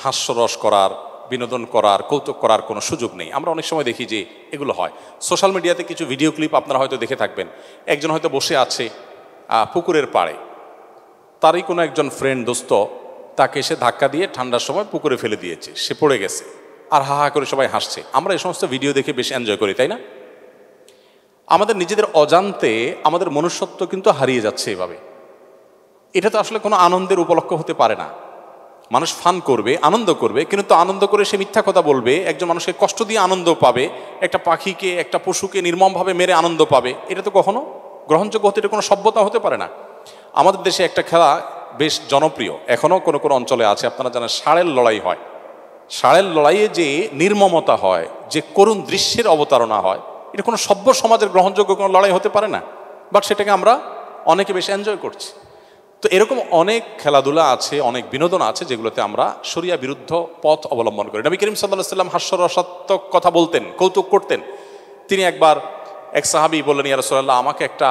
হাস্যরস করার, বিনোদন করার, কৌতুক করার কোনো সুযোগ নেই। আমরা অনেক সময় দেখি যে এগুলো হয়। সোশ্যাল মিডিয়াতে কিছু ভিডিও ক্লিপ আপনারা হয়তো দেখে থাকবেন, একজন হয়তো বসে আছে পুকুরের পাড়ে, তারই কোনো একজন ফ্রেন্ড, দোস্ত তাকে এসে ধাক্কা দিয়ে ঠান্ডার সময় পুকুরে ফেলে দিয়েছে, সে পড়ে গেছে, আর হা হা করে সবাই হাসছে। আমরা এই সমস্ত ভিডিও দেখে বেশি এনজয় করি, তাই না? আমাদের নিজেদের অজান্তে আমাদের মনুষ্যত্ব কিন্তু হারিয়ে যাচ্ছে এভাবে। এটা তো আসলে কোনো আনন্দের উপলক্ষ হতে পারে না। মানুষ ফান করবে, আনন্দ করবে, কিন্তু আনন্দ করে সে মিথ্যা কথা বলবে, একজন মানুষকে কষ্ট দিয়ে আনন্দ পাবে, একটা পাখিকে, একটা পশুকে নির্মমভাবে মেরে আনন্দ পাবে, এটা তো কখনো গ্রহণযোগ্য হতে, এটা কোনো সভ্যতা হতে পারে না। আমাদের দেশে একটা খেলা বেশ জনপ্রিয়, এখনও কোনো কোনো অঞ্চলে আছে, আপনারা জানেন, ষাঁড়ের লড়াই হয়। ষাঁড়ের লড়াইয়ে যে নির্মমতা হয়, যে করুণ দৃশ্যের অবতারণা হয়, এটা কোনো সভ্য সমাজের গ্রহণযোগ্য কোনো লড়াই হতে পারে না, বাট সেটাকে আমরা অনেকে বেশ এনজয় করছি। তো এরকম অনেক খেলাধুলা আছে, অনেক বিনোদন আছে যেগুলোতে আমরা শরিয়া বিরুদ্ধ পথ অবলম্বন করি। নবী করিম সাল্লাল্লাহু আলাইহি ওয়াসাল্লাম হাস্যরসাত্মক কথা বলতেন, কৌতুক করতেন। তিনি একবার এক সাহাবী বললেন, ইয়া রাসূলুল্লাহ, আমাকে একটা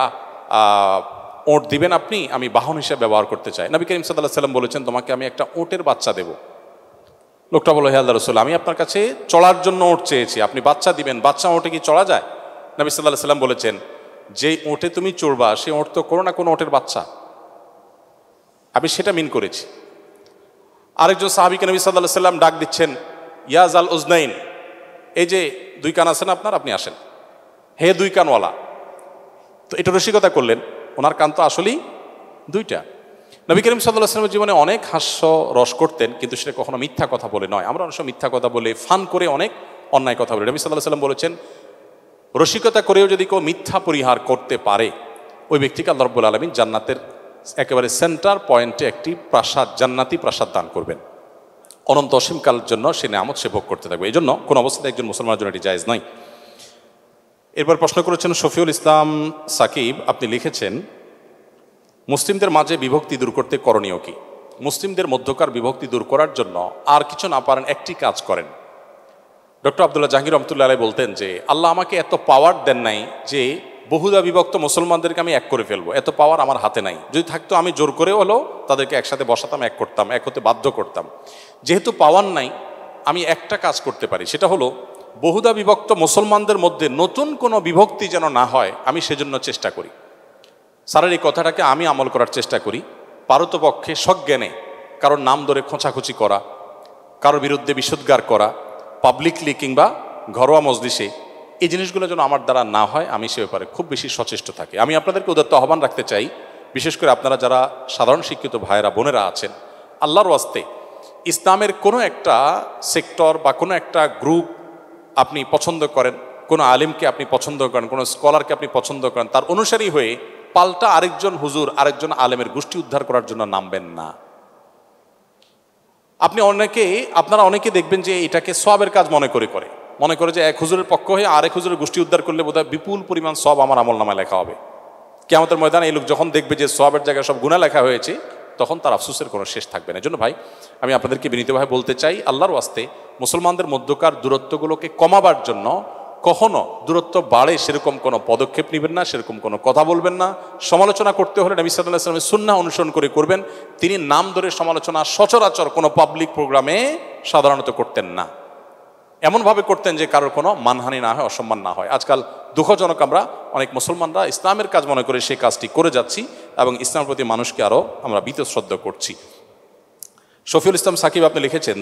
ওট দিবেন আপনি, আমি বাহন হিসেবে ব্যবহার করতে চাই। নবী করিম সাল্লাল্লাহু আলাইহি ওয়াসাল্লাম বলেছেন, তোমাকে আমি একটা ওটের বাচ্চা দেব। লোকটা বলল, হে আল্লাহর রাসূল, আমি আপনার কাছে চড়ার জন্য ওট চেয়েছি, আপনি বাচ্চা দিবেন, বাচ্চা ওটে কি চড়া যায়? নবী সাল্লাল্লাহু আলাইহি ওয়াসাল্লাম বলেছেন, যে ওটে তুমি চড়বা সেই ওট তো কোনো না কোনো ওটের বাচ্চা, আমি সেটা মিন করেছি। আরেকজন সাহাবীকে নবী সাল্লাল্লাহু আলাইহি ওয়াসাল্লাম ডাক দিচ্ছেন, ইয়া জাল উজনাইন, এই যে দুই কান আছেন আপনার, আপনি আসেন, হে দুই কানওয়ালা। তো এটা রসিকতা করলেন, ওনার কান তো আসলেই দুইটা। নবী করিম সাল্লাল্লাহু আলাইহি ওয়াসাল্লামের জীবনে অনেক হাস্য রস করতেন, কিন্তু সেটা কখনো মিথ্যা কথা বলে নয়। আমরা অনেক সময় মিথ্যা কথা বলে, ফান করে অনেক অন্যায় কথা বলি। নবী সাল্লাল্লাহু আলাইহি ওয়াসাল্লাম বলেছেন, রসিকতা করেও যদি কেউ মিথ্যা পরিহার করতে পারে, ওই ব্যক্তিকে আল্লাহ রাব্বুল আলামিন জান্নাতের একেবারে সেন্টার পয়েন্টে একটি প্রাসাদ, জান্নাতি প্রাসাদ দান করবেন। অনন্ত অসীমকালের জন্য সে নিয়ামত সে ভোগ করতে থাকবে। এই জন্য কোনো অবস্থাতে একজন মুসলমানের জন্য এটি জায়েজ নয়। এরপর প্রশ্ন করেছেন শফিউল ইসলাম সাকিব, আপনি লিখেছেন মুসলিমদের মাঝে বিভক্তি দূর করতে করণীয় কি? মুসলিমদের মধ্যকার বিভক্তি দূর করার জন্য আর কিছু না পারেন একটি কাজ করেন। ডক্টর আব্দুল্লাহ জাহাঙ্গীর রহমতুল্লাহ আলাইহি বলতেন যে আল্লাহ আমাকে এত পাওয়ার দেন নাই যে বহুদা বিভক্ত মুসলমানদেরকে আমি এক করে ফেলবো, এত পাওয়ার আমার হাতে নাই। যদি থাকতো আমি জোর করে হলেও তাদেরকে একসাথে বসাতাম, এক করতাম, এক হতে বাধ্য করতাম। যেহেতু পাওয়ার নাই, আমি একটা কাজ করতে পারি, সেটা হলো বহুদা বিভক্ত মুসলমানদের মধ্যে নতুন কোনো বিভক্তি যেন না হয়, আমি সেজন্য চেষ্টা করি। স্যারের এই কথাটাকে আমি আমল করার চেষ্টা করি। পারতপক্ষে সজ্ঞানে কারোর নাম ধরে খোঁচাখুচি করা, কারোর বিরুদ্ধে বিষোদ্গার করা, পাবলিকলি কিংবা ঘরোয়া মজলিসে, এই জিনিসগুলো যেন আমার দ্বারা না হয়, আমি সে ব্যাপারে খুব বেশি সচেষ্ট থাকি। আমি আপনাদেরকে উদাত্ত আহ্বান রাখতে চাই, বিশেষ করে আপনারা যারা সাধারণ শিক্ষিত ভাইয়েরা বোনেরা আছেন, আল্লাহর ওয়াস্তে ইসলামের কোনো একটা সেক্টর বা কোনো একটা গ্রুপ আপনি পছন্দ করেন, কোনো আলিমকে আপনি পছন্দ করেন, কোনো স্কলারকে আপনি পছন্দ করেন, তার অনুসারী হয়ে পাল্টা আরেকজন হুজুর, আরেকজন আলেমের গোষ্ঠী উদ্ধার করার জন্য নামবেন না। আপনারা অনেকে দেখবেন যে এটাকে সওয়াবের কাজ মনে করে যে এক হুজুরের পক্ষ হয়ে আরেক হুজুরের গোষ্ঠী উদ্ধার করলে বোধহয় বিপুল পরিমাণ সওয়াব আমার আমলনামায় লেখা হবে। কিয়ামতের ময়দানে এই লোক যখন দেখবে যে সওয়াবের জায়গায় সব গুনাহ লেখা হয়েছে, তখন তার আফসোসের কোনো শেষ থাকবে না। এজন্য ভাই, আমি আপনাদেরকে বিনীতভাবে বলতে চাই, আল্লাহর ওয়াস্তে মুসলমানদের মধ্যকার দূরত্বগুলোকে কমাবার জন্য কখনো দূরত্ব বাড়ে সেরকম কোনো পদক্ষেপ নেবেন না, সেরকম কোনো কথা বলবেন না। সমালোচনা করতে হলে নবী সাল্লাল্লাহু আলাইহি ওয়াসাল্লামের সুন্নাহ অনুসরণ করে করবেন। তিনি নাম ধরে সমালোচনা সচরাচর কোনো পাবলিক প্রোগ্রামে সাধারণত করতেন না। এমনভাবে করতেন যে কারোর কোনো মানহানি না হয়, অসম্মান না হয়। আজকাল দুঃখজনক আমরা অনেক মুসলমানরা ইসলামের কাজ মনে করে সেই কাজটি করে যাচ্ছি এবং ইসলামের প্রতি মানুষকে আরও আমরা বীতশ্রদ্ধ করছি। শফিউল ইসলাম সাকিব, আপনি লিখেছেন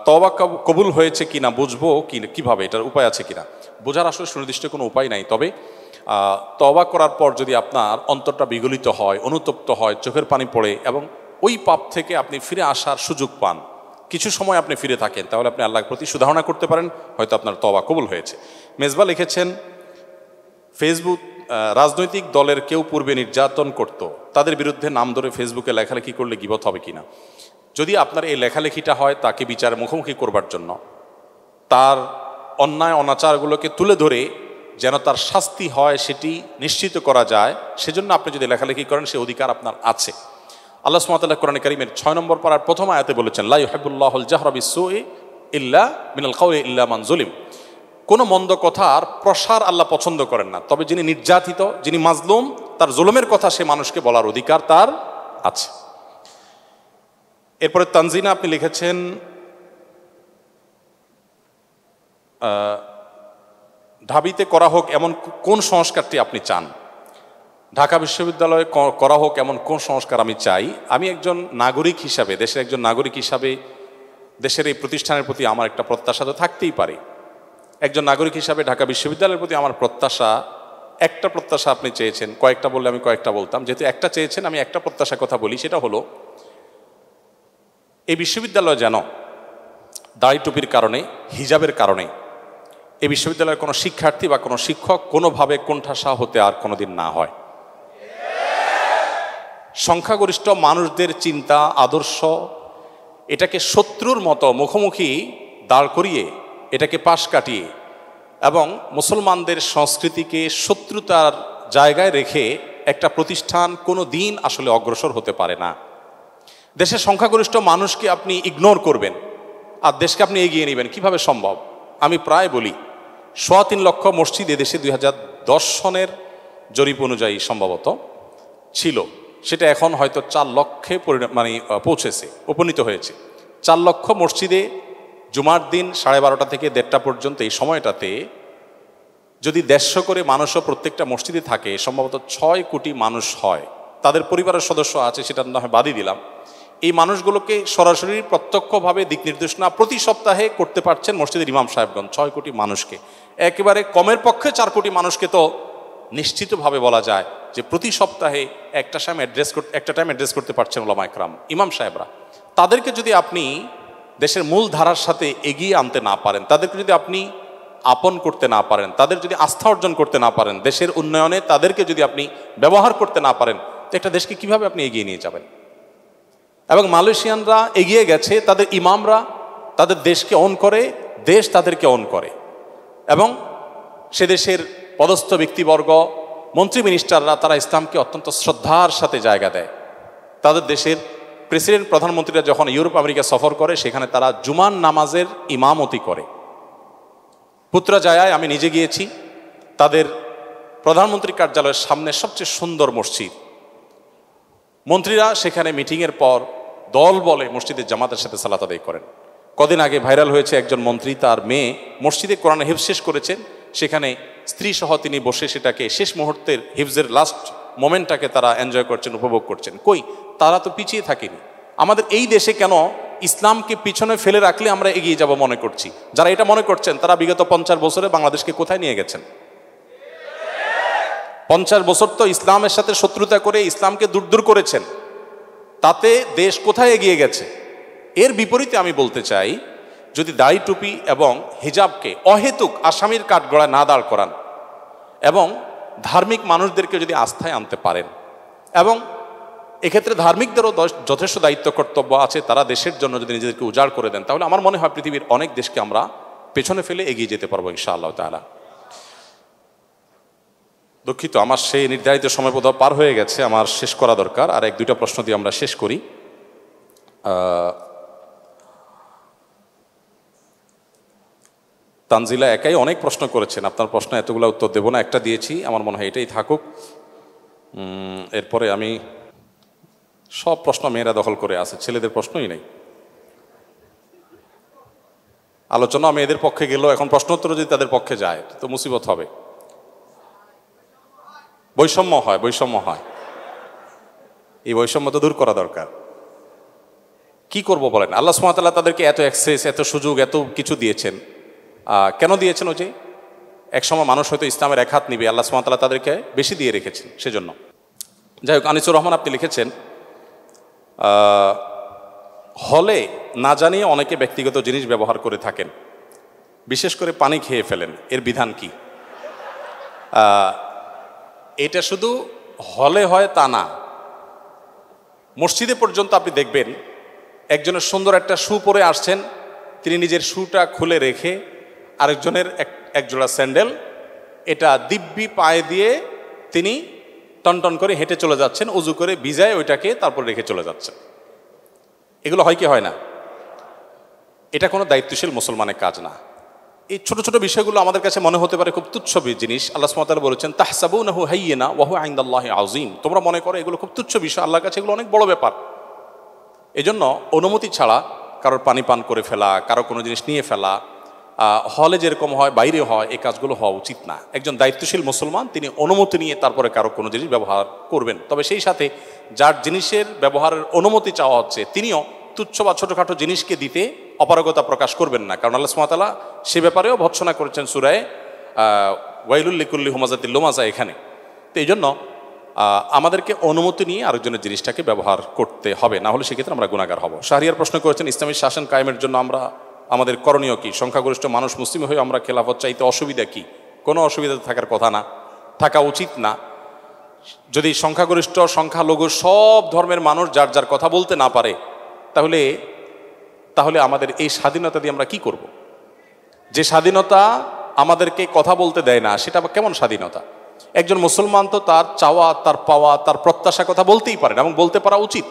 তওবা কবুল হয়েছে কিনা বুঝবো কিভাবে, এটার উপায় আছে কিনা? বোঝার আসলে সুনির্দিষ্ট কোনো উপায় নাই। তবে তওবা করার পর যদি আপনার অন্তরটা বিগলিত হয়, অনুতপ্ত হয়, চোখের পানি পড়ে এবং ওই পাপ থেকে আপনি ফিরে আসার সুযোগ পান, কিছু সময় আপনি ফিরে থাকেন, তাহলে আপনি আল্লাহর প্রতি সুধারণা করতে পারেন, হয়তো আপনার তওবা কবুল হয়েছে। মেজবা লিখেছেন ফেসবুক রাজনৈতিক দলের কেউ পূর্বে নির্যাতন করত, তাদের বিরুদ্ধে নাম ধরে ফেসবুকে লেখালেখি করলে গীবত হবে কিনা? যদি আপনার এই লেখালেখিটা হয় তাকে বিচার মুখোমুখি করবার জন্য, তার অন্যায় অনাচারগুলোকে তুলে ধরে যেন তার শাস্তি হয় সেটি নিশ্চিত করা যায়, সেজন্য আপনি যদি লেখালেখি করেন সে অধিকার আপনার আছে। আল্লাহ সুবহানাহু ওয়া তাআলা কোরআনে কারীমের 6 নম্বর পারার প্রথম আয়াতে বলেছেন, লা ইউহিব্বুল্লাহুল জাহরা বিস-সুই ইল্লা মিনাল কাওলি ইল্লা মান যুলিম। কোনো মন্দ কথার প্রসার আল্লাহ পছন্দ করেন না, তবে যিনি নির্যাতিত, যিনি মাজলুম, তার জুলুমের কথা সে মানুষকে বলার অধিকার তার আছে। এরপরে তানজিনা, আপনি লিখেছেন ঢাবিতে করা হোক এমন কোন সংস্কারটি আপনি চান? ঢাকা বিশ্ববিদ্যালয়ে করা হোক এমন কোন সংস্কার আমি চাই? আমি একজন নাগরিক হিসাবে, দেশের একজন নাগরিক হিসাবে দেশের এই প্রতিষ্ঠানের প্রতি আমার একটা প্রত্যাশা তো থাকতেই পারে। একজন নাগরিক হিসাবে ঢাকা বিশ্ববিদ্যালয়ের প্রতি আমার প্রত্যাশা, একটা প্রত্যাশা আপনি চেয়েছেন, কয়েকটা বললে আমি কয়েকটা বলতাম, যেহেতু একটা চেয়েছেন আমি একটা প্রত্যাশার কথা বলি, সেটা হলো এই বিশ্ববিদ্যালয় যেন দাড়ি টুপির কারণে, হিজাবের কারণে এই বিশ্ববিদ্যালয়ের কোনো শিক্ষার্থী বা কোনো শিক্ষক কোনোভাবে কোণঠাসা হতে আর কোনোদিন না হয়। সংখ্যাগরিষ্ঠ মানুষদের চিন্তা আদর্শ এটাকে শত্রুর মতো মুখোমুখি দাঁড় করিয়ে, এটাকে পাশ কাটিয়ে এবং মুসলমানদের সংস্কৃতিকে শত্রুতার জায়গায় রেখে একটা প্রতিষ্ঠান কোনো দিন আসলে অগ্রসর হতে পারে না। দেশের সংখ্যাগরিষ্ঠ মানুষকে আপনি ইগনোর করবেন আর দেশকে আপনি এগিয়ে নেবেন, কিভাবে সম্ভব? আমি প্রায় বলি 3.25 লক্ষ মসজিদ এদেশে 2010 সনের জরিপ অনুযায়ী সম্ভবত ছিল, সেটা এখন হয়তো 4 লক্ষে পৌঁছেছে, উপনীত হয়েছে। 4 লক্ষ মসজিদে জুমার দিন 12:30 থেকে 1:30 পর্যন্ত এই সময়টাতে যদি 150 করে মানুষও প্রত্যেকটা মসজিদে থাকে, সম্ভবত 6 কোটি মানুষ হয়। তাদের পরিবারের সদস্য আছে, সেটা না হয় বাদই দিলাম। এই মানুষগুলোকে সরাসরি প্রত্যক্ষভাবে দিক নির্দেশনা প্রতি সপ্তাহে করতে পারছেন মসজিদের ইমাম সাহেবগণ। 6 কোটি মানুষকে, একেবারে কমের পক্ষে 4 কোটি মানুষকে তো নিশ্চিতভাবে বলা যায় যে প্রতি সপ্তাহে একটা টাইম অ্যাড্রেস করতে পারছেন উলামা ইকরাম, ইমাম সাহেবরা। তাদেরকে যদি আপনি দেশের মূল ধারার সাথে এগিয়ে আনতে না পারেন, তাদেরকে যদি আপনি আপন করতে না পারেন, তাদের যদি আস্থা অর্জন করতে না পারেন, দেশের উন্নয়নে তাদেরকে যদি আপনি ব্যবহার করতে না পারেন, তো একটা দেশকে কিভাবে আপনি এগিয়ে নিয়ে যাবেন? এবং মালয়েশিয়ানরা এগিয়ে গেছে, তাদের ইমামরা তাদের দেশকে অন করে, দেশ তাদেরকে অন করে, এবং সে দেশের পদস্থ ব্যক্তিবর্গ, মন্ত্রী মিনিস্টাররা তারা ইসলামকে অত্যন্ত শ্রদ্ধার সাথে জায়গা দেয়। তাদের দেশের প্রেসিডেন্ট প্রধানমন্ত্রীরা যখন ইউরোপ আমেরিকা সফর করে, সেখানে তারা জুমার নামাজের ইমামতি করে। পুত্রাজায়ায় আমি নিজে গিয়েছি, তাদের প্রধানমন্ত্রী কার্যালয়ের সামনে সবচেয়ে সুন্দর মসজিদ, মন্ত্রীরা সেখানে মিটিংয়ের পর দল বলে মসজিদের জামাতের সাথে সালাত আদায় করেন। কদিন আগে ভাইরাল হয়েছে একজন মন্ত্রী, তার মেয়ে মসজিদে কোরআন হিফজ শেষ করেছেন, সেখানে স্ত্রী সহ তিনি বসে সেটাকে শেষ মুহূর্তের হিফজের লাস্ট মোমেন্টটাকে তারা এনজয় করছেন, উপভোগ করছেন। কই, তারা তো পিছিয়ে থাকেনি। আমাদের এই দেশে কেন ইসলামকে পিছনে ফেলে রাখলে আমরা এগিয়ে যাব মনে করছি? যারা এটা মনে করছেন তারা বিগত 50 বছরে বাংলাদেশকে কোথায় নিয়ে গেছেন? 50 বছর তো ইসলামের সাথে শত্রুতা করে ইসলামকে দূর করেছেন, তাতে দেশ কোথায় এগিয়ে গেছে? এর বিপরীতে আমি বলতে চাই, যদি দাড়ি টুপি এবং হিজাবকে অহেতুক আসামির কাঠগড়ায় না দাঁড় করান এবং ধার্মিক মানুষদেরকে যদি আস্থায় আনতে পারেন, এবং এক্ষেত্রে ধার্মিকদেরও যথেষ্ট দায়িত্ব কর্তব্য আছে, তারা দেশের জন্য যদি নিজেদেরকে উজাড় করে দেন, তাহলে আমার মনে হয় পৃথিবীর অনেক দেশকে আমরা পেছনে ফেলে এগিয়ে যেতে পারবো ইনশাআল্লাহ তাআলা। দুঃখিত, আমার সেই নির্ধারিত সময় বোধহয় পার হয়ে গেছে, আমার শেষ করা দরকার। আর 1-2টা প্রশ্ন দিয়ে আমরা শেষ করি। তানজিলা একাই অনেক প্রশ্ন করেছেন, আপনার প্রশ্ন এতগুলো উত্তর দেব না, একটা দিয়েছি, আমার মনে হয় এটাই থাকুক। এরপরে আমি সব প্রশ্ন মেয়েরা দখল করে আছে, ছেলেদের প্রশ্নই নেই। আলোচনা মেয়েদের পক্ষে গেলেও এখন প্রশ্ন উত্তর যদি তাদের পক্ষে যায় তো মুসিবত হবে। বৈষম্য হয়, এই বৈষম্য তো দূর করা দরকার। কি করব বলেন? আল্লাহ সুবহানাহু ওয়া তাআলা তাদেরকে এত অ্যাক্সেস, এত সুযোগ, এত কিছু দিয়েছেন। কেন দিয়েছেন? ওই যে একসময় মানুষ হয়তো ইসলামের এক হাত নিবে, আল্লাহ সুবহানাহু ওয়া তাআলা তাদেরকে বেশি দিয়ে রেখেছেন সেজন্য। যাই হোক, আনিসুর রহমান আপনি লিখেছেন, হলে না জানিয়ে অনেকে ব্যক্তিগত জিনিস ব্যবহার করে থাকেন, বিশেষ করে পানি খেয়ে ফেলেন, এর বিধান কি? এটা শুধু হলে হয় তা না, মসজিদে পর্যন্ত আপনি দেখবেন একজনের সুন্দর একটা শু পরে আসছেন, তিনি নিজের শুটা খুলে রেখে আরেকজনের একজোড়া স্যান্ডেল এটা দিব্যি পায়ে দিয়ে তিনি টনটন করে হেঁটে চলে যাচ্ছেন, উজু করে ভিজায় ওইটাকে তারপর রেখে চলে যাচ্ছেন। এগুলো হয় কি হয় না? এটা কোনো দায়িত্বশীল মুসলমানের কাজ না। এই ছোট ছোট বিষয়গুলো আমাদের কাছে মনে হতে পারে খুব তুচ্ছ জিনিস। আল্লাহ সুবহানাহু ওয়া তাআলা বলেছেন, তাহসাবুনাহু হাইয়িনা ওয়া হুয়া ইনদাল্লাহি আযীম। তোমরা মনে করো এগুলো খুব তুচ্ছ বিষয়, আল্লাহর কাছে এগুলো অনেক বড় ব্যাপার। এজন্য অনুমতি ছাড়া কারোর পানি পান করে ফেলা, কারো কোনো জিনিস নিয়ে ফেলা, হলে যেরকম হয় বাইরে হয়, এই কাজগুলো হওয়া উচিত না। একজন দায়িত্বশীল মুসলমান তিনি অনুমতি নিয়ে তারপরে কারো কোনো জিনিস ব্যবহার করবেন। তবে সেই সাথে যার জিনিসের ব্যবহারের অনুমতি চাওয়া হচ্ছে তিনিও তুচ্ছ বা ছোটোখাটো জিনিসকে দিতে অপারগতা প্রকাশ করবেন না, কারণ আল্লাহ সুবহানাহু ওয়া তাআলা সে ব্যাপারেও ভর্ৎসনা করেছেন সূরা ওয়াইলুল লিকুল্লি হুমাযাতিল লুমাযা এখানে। তো এই জন্য আমাদেরকে অনুমতি নিয়ে আরেকজনের জিনিসটাকে ব্যবহার করতে হবে, না হলে সেক্ষেত্রে আমরা গুনাহগার হব। শাহরিয়ার প্রশ্ন করেছেন, ইসলামী শাসন কায়েমের জন্য আমাদের করণীয় কি? সংখ্যাগরিষ্ঠ মানুষ মুসলিম হয়ে আমরা খেলাফত চাইতে অসুবিধা কি? কোনো অসুবিধা থাকার কথা না, থাকা উচিত না। যদি সংখ্যাগরিষ্ঠ সংখ্যালঘু সব ধর্মের মানুষ যার যার কথা বলতে না পারে, তাহলে আমাদের এই স্বাধীনতা দিয়ে আমরা কি করব? যে স্বাধীনতা আমাদেরকে কথা বলতে দেয় না, সেটা কেমন স্বাধীনতা? একজন মুসলমান তো তার চাওয়া, তার পাওয়া, তার প্রত্যাশা কথা বলতেই পারেন এবং বলতে পারা উচিত।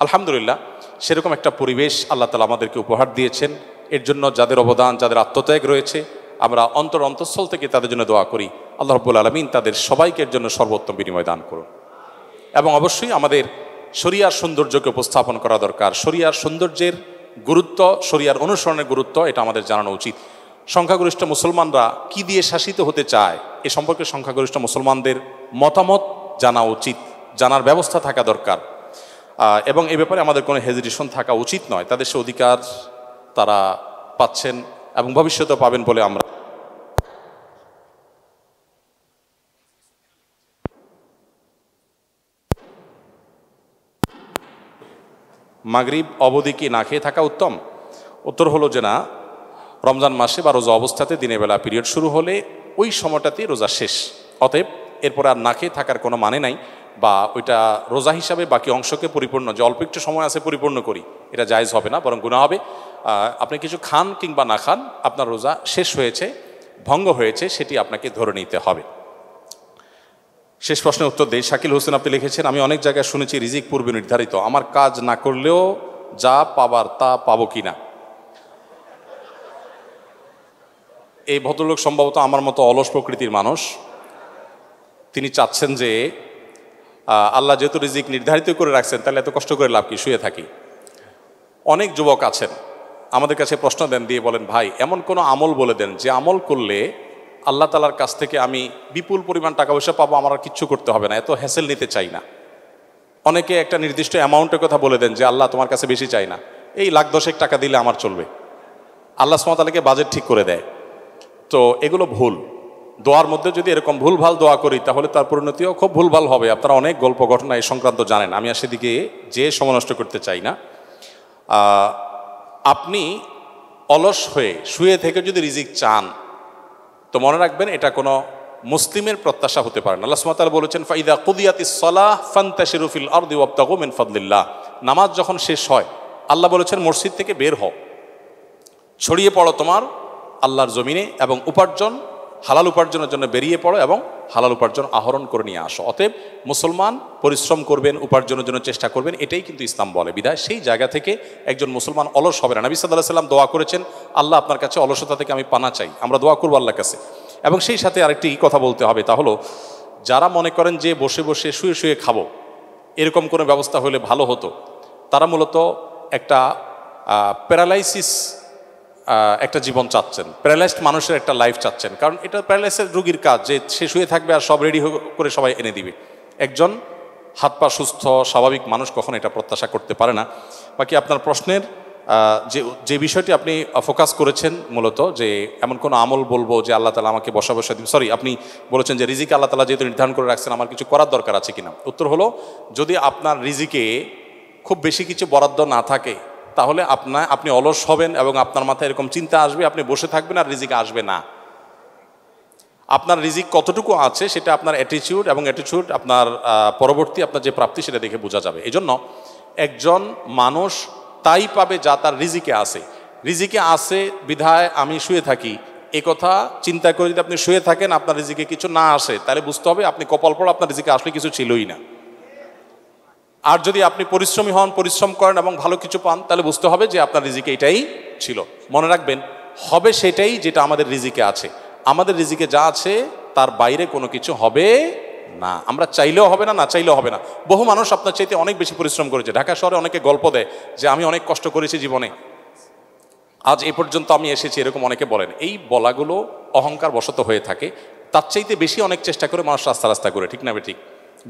আলহামদুলিল্লাহ, সেরকম একটা পরিবেশ আল্লাহ তাআলা আমাদেরকে উপহার দিয়েছেন। এর জন্য যাদের অবদান, যাদের আত্মত্যাগ রয়েছে, আমরা অন্তঃস্থল থেকে তাদের জন্য দোয়া করি, আল্লাহ রাব্বুল আলামিন তাদের সবাইকে এর জন্য সর্বোত্তম বিনিময় দান করুন। এবং অবশ্যই আমাদের শরিয়ার সৌন্দর্যকে উপস্থাপন করা দরকার। শরিয়ার সৌন্দর্যের গুরুত্ব, শরিয়ার অনুসরণের গুরুত্ব, এটা আমাদের জানানো উচিত। সংখ্যাগরিষ্ঠ মুসলমানরা কি দিয়ে শাসিত হতে চায় এ সম্পর্কে সংখ্যাগরিষ্ঠ মুসলমানদের মতামত জানা উচিত, জানার ব্যবস্থা থাকা দরকার। এবং এ ব্যাপারে আমাদের কোনো হেজিটেশন থাকা উচিত নয়। তাদের সে অধিকার তারা পাচ্ছেন এবং ভবিষ্যতে পাবেন বলে আমরা মাগরিব অবধি কি না খেয়ে থাকা উত্তম? উত্তর হলো যে না, রমজান মাসে বা রোজা অবস্থাতে দিনের বেলা পিরিয়ড শুরু হলে ওই সময়টাতেই রোজা শেষ, অতএব এরপর আর না খেয়ে থাকার কোনো মানে নাই। বা ওইটা রোজা হিসাবে বাকি অংশকে পরিপূর্ণ, যে অল্প একটু সময় আছে পরিপূর্ণ করি, এটা জায়েজ হবে না, বরং গুনাহ হবে। আপনি কিছু খান কিংবা না খান, আপনার রোজা শেষ হয়েছে, ভঙ্গ হয়েছে, সেটি আপনাকে ধরে নিতে হবে। শেষ প্রশ্নের উত্তর দেই। শাকিল হোসেন আপনি লিখেছেন, আমি অনেক জায়গায় শুনেছি রিজিক পূর্বে নির্ধারিত, আমার কাজ না করলেও যা পাবার তা পাবো কিনা? এই ভদ্রলোক সম্ভবত আমার মতো অলস প্রকৃতির মানুষ। তিনি চাচ্ছেন যে আল্লাহ যেহেতু রিজিক নির্ধারিত করে রাখছেন, তাহলে এত কষ্ট করে লাভ কি, শুয়ে থাকি। অনেক যুবক আছেন আমাদের কাছে প্রশ্ন দেন, দিয়ে বলেন, ভাই এমন কোনো আমল বলে দেন যে আমল করলে আল্লাহ তাআলার কাছ থেকে আমি বিপুল পরিমাণ টাকা পয়সা পাবো, আমার আর কিচ্ছু করতে হবে না, এত হ্যাসেল নিতে চাই না। অনেকে একটা নির্দিষ্ট অ্যামাউন্টের কথা বলে দেন যে আল্লাহ তোমার কাছে বেশি চাই না, এই লাখ দশেক টাকা দিলে আমার চলবে। আল্লাহ সুবহানাহু ওয়া তাআলাকে বাজেট ঠিক করে দেয়। তো এগুলো ভুল। দোয়ার মধ্যে যদি এরকম ভুলভাল দোয়া করি, তাহলে তার পরিণতিও খুব ভুলভাল হবে। আপনারা অনেক গল্প ঘটনা এই সংক্রান্ত জানেন, আমি আর সেদিকে যে সময় নষ্ট করতে চাই না। আপনি অলস হয়ে শুয়ে থেকে যদি রিজিক চান, তো মনে রাখবেন এটা কোনো মুসলিমের প্রত্যাশা হতে পারে না। আল্লাহ সুবহানাহু ওয়া তাআলা বলেছেন, ফাইদা কুদিয়াতিস সালাহ ফান্তাশিরু ফিল আরদি ওয়াবতাগু মিন ফাদলিল্লাহ। নামাজ যখন শেষ হয়, আল্লাহ বলেছেন মসজিদ থেকে বের হও, ছড়িয়ে পড়ো তোমার আল্লাহর জমিনে, এবং উপার্জন, হালাল উপার্জনের জন্য বেরিয়ে পড়ো এবং হালাল উপার্জন আহরণ করে নিয়ে আসো। অতএব মুসলমান পরিশ্রম করবেন, উপার্জনের জন্য চেষ্টা করবেন, এটাই কিন্তু ইসলাম বলে। বিধায় সেই জায়গা থেকে একজন মুসলমান অলস হবে না। নবী সাল্লাল্লাহু আলাইহি ওয়াসাল্লাম দোয়া করেছেন, আল্লাহ আপনার কাছে অলসতা থেকে আমি পানা চাই। আমরা দোয়া করবো আল্লাহর কাছে। এবং সেই সাথে আরেকটি কথা বলতে হবে, তা হলো যারা মনে করেন যে বসে বসে শুয়ে শুয়ে খাবো, এরকম কোনো ব্যবস্থা হলে ভালো হতো, তারা মূলত একটা প্যারালাইসিস একটা জীবন চাচ্ছেন, প্যারালাইজড মানুষের একটা লাইফ চাচ্ছেন। কারণ এটা প্যারালাইসিস রোগীর কাজ যে সে শুয়ে থাকবে আর সব রেডি করে সবাই এনে দিবে। একজন হাত পা সুস্থ স্বাভাবিক মানুষ কখনো এটা প্রত্যাশা করতে পারে না। বাকি আপনার প্রশ্নের যে বিষয়টি আপনি ফোকাস করেছেন মূলত, যে এমন কোনো আমল বলবো যে আল্লাহ তাআলা আমাকে বসা দিন, সরি, আপনি বলেছেন যে রিজিক আল্লাহ তাআলা যেহেতু নির্ধারণ করে রাখছেন, আমার কিছু করার দরকার আছে কিনা। উত্তর হলো, যদি আপনার রিজিকে খুব বেশি কিছু বরাদ্দ না থাকে, তাহলে আপনি অলস হবেন এবং আপনার মাথায় এরকম চিন্তা আসবে, আপনি বসে থাকবেন আর রিজিক আসবে না। আপনার রিজিক কতটুকু আছে সেটা আপনার অ্যাটিটিউড এবং অ্যাটিটিউড আপনার পরবর্তী আপনার যে প্রাপ্তি সেটা দেখে বোঝা যাবে। এজন্য একজন মানুষ তাই পাবে যা তার রিজিকে আছে। রিজিকে আছে বিধায় আমি শুয়ে থাকি, এ কথা চিন্তা করে যদি আপনি শুয়ে থাকেন, আপনার রিজিকে কিছু না আসে, তাহলে বুঝতে হবে আপনি কপাল পড়া, আপনার রিজিকে আসলে কিছু ছিলই না। আর যদি আপনি পরিশ্রমী হন, পরিশ্রম করেন এবং ভালো কিছু পান, তাহলে বুঝতে হবে যে আপনার রিজিকে এটাই ছিল। মনে রাখবেন, হবে সেটাই যেটা আমাদের রিজিকে আছে। আমাদের রিজিকে যা আছে তার বাইরে কোনো কিছু হবে না। আমরা চাইলেও হবে না, না চাইলেও হবে না। বহু মানুষ আপনার চাইতে অনেক বেশি পরিশ্রম করেছে। ঢাকা শহরে অনেকে গল্প দেয় যে আমি অনেক কষ্ট করেছি জীবনে, আজ এ পর্যন্ত আমি এসেছি, এরকম অনেকে বলেন। এই বলাগুলো অহংকার বশত হয়ে থাকে। তার চাইতে বেশি অনেক চেষ্টা করে মানুষ রাস্তা রাস্তা করে, ঠিক না ঠিক?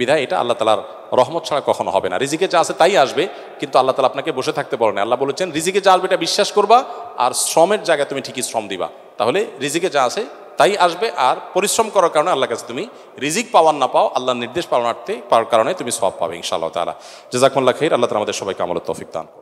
বিধায় এটা আল্লাহ তাআলার রহমত ছাড়া কখনো হবে না। রিজিকে যা আছে তাই আসবে, কিন্তু আল্লাহ তাআলা আপনাকে বসে থাকতে বলেন। আল্লাহ বলেছেন রিজিকে যা আসবে এটা বিশ্বাস করবা, আর শ্রমের জায়গায় তুমি ঠিকই শ্রম দিবা, তাহলে রিজিকে যা আছে তাই আসবে। আর পরিশ্রম করার কারণে আল্লাহর কাছে তুমি রিজিক পাওয়ার না পাও, আল্লাহর নির্দেশ পাওয়ার কারণে তুমি সওয়াব পাবে ইনশাআল্লাহ তাআলা। জাযাকুমুল্লাহ খাইর। আল্লাহ তাআলা আমাদের সবাইকে আমলের তৌফিক দান করুন।